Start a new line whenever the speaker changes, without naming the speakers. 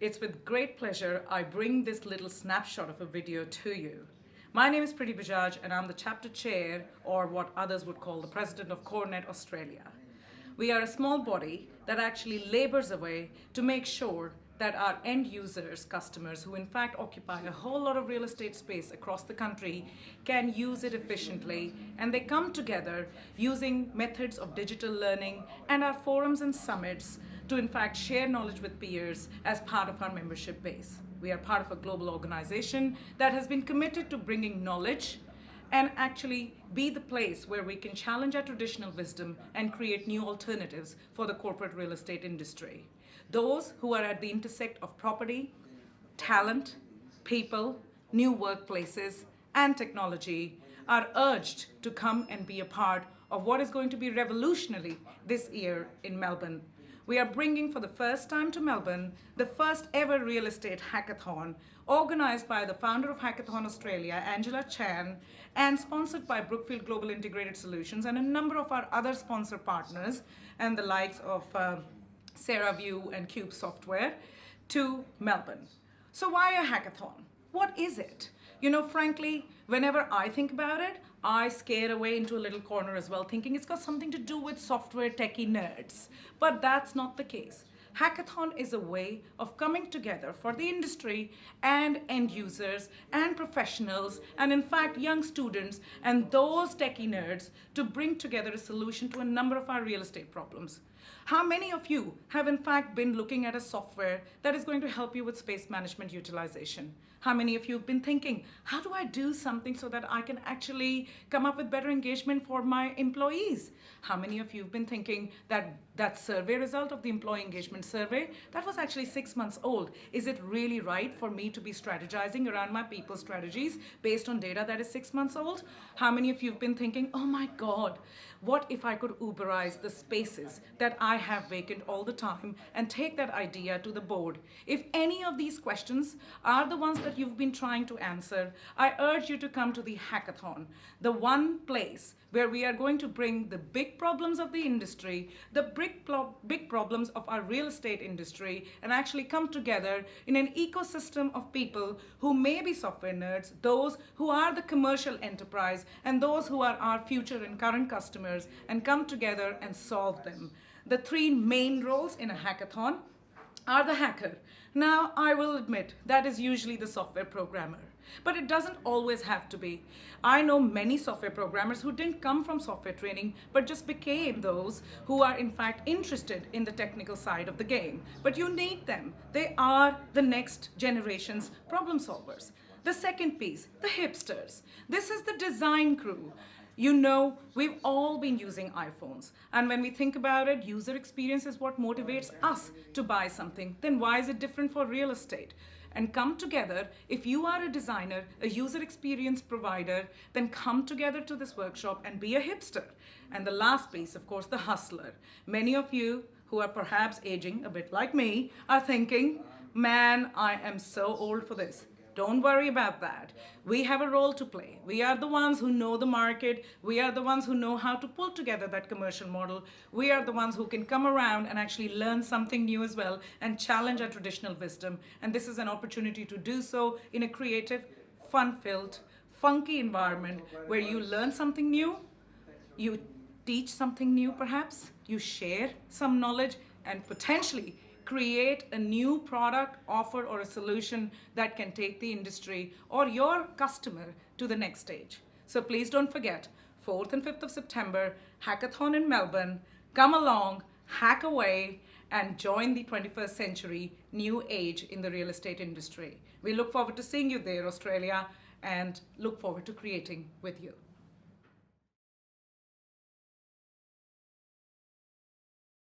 It's with great pleasure I bring this little snapshot of a video to you. My name is Priti Bajaj and I'm the chapter chair, or what others would call the president of CoreNet Australia. We are a small body that actually labors away to make sure that our end users, customers who in fact occupy a whole lot of real estate space across the country, can use it efficiently, and they come together using methods of digital learning and our forums and summits to in fact share knowledge with peers as part of our membership base. We are part of a global organization that has been committed to bringing knowledge and actually be the place where we can challenge our traditional wisdom and create new alternatives for the corporate real estate industry. Those who are at the intersect of property, talent, people, new workplaces, and technology are urged to come and be a part of what is going to be revolutionary this year in Melbourne. We are bringing for the first time to Melbourne the first ever real estate hackathon, organized by the founder of Hackathon Australia, Angela Chan, and sponsored by Brookfield Global Integrated Solutions and a number of our other sponsor partners and the likes of SarahView and Cube Software to Melbourne. So why a hackathon? What is it? You know, frankly, whenever I think about it, I scare away into a little corner as well, thinking it's got something to do with software techie nerds. But that's not the case. Hackathon is a way of coming together for the industry and end users and professionals and in fact young students and those techie nerds to bring together a solution to a number of our real estate problems. How many of you have in fact been looking at a software that is going to help you with space management utilization? How many of you have been thinking, how do I do something so that I can actually come up with better engagement for my employees? How many of you have been thinking that that survey result of the employee engagement survey, that was actually 6 months old. Is it really right for me to be strategizing around my people strategies based on data that is 6 months old? How many of you have been thinking, oh my God, what if I could Uberize the spaces that I have vacant all the time and take that idea to the board? If any of these questions are the ones that you've been trying to answer, I urge you to come to the hackathon, the one place where we are going to bring the big problems of the industry, the big problems of our real estate industry, and actually come together in an ecosystem of people who may be software nerds, those who are the commercial enterprise, and those who are our future and current customers, and come together and solve them. The three main roles in a hackathon are the hacker. Now, I will admit that is usually the software programmer, but it doesn't always have to be. I know many software programmers who didn't come from software training, but just became those who are in fact interested in the technical side of the game. But you need them. They are the next generation's problem solvers. The second piece, the hipsters. This is the design crew. You know, we've all been using iPhones. And when we think about it, user experience is what motivates us to buy something. Then why is it different for real estate? And come together, if you are a designer, a user experience provider, then come together to this workshop and be a hipster. And the last piece, of course, the hustler. Many of you who are perhaps aging a bit like me are thinking, man, I am so old for this. Don't worry about that. We have a role to play. We are the ones who know the market. We are the ones who know how to pull together that commercial model. We are the ones who can come around and actually learn something new as well and challenge our traditional wisdom. And this is an opportunity to do so in a creative, fun-filled, funky environment where you learn something new, you teach something new perhaps, you share some knowledge, and potentially create a new product, offer, or a solution that can take the industry or your customer to the next stage. So please don't forget, 4th and 5th of September, Hackathon in Melbourne. Come along, hack away, and join the 21st century new age in the real estate industry. We look forward to seeing you there, Australia, and look forward to creating with you.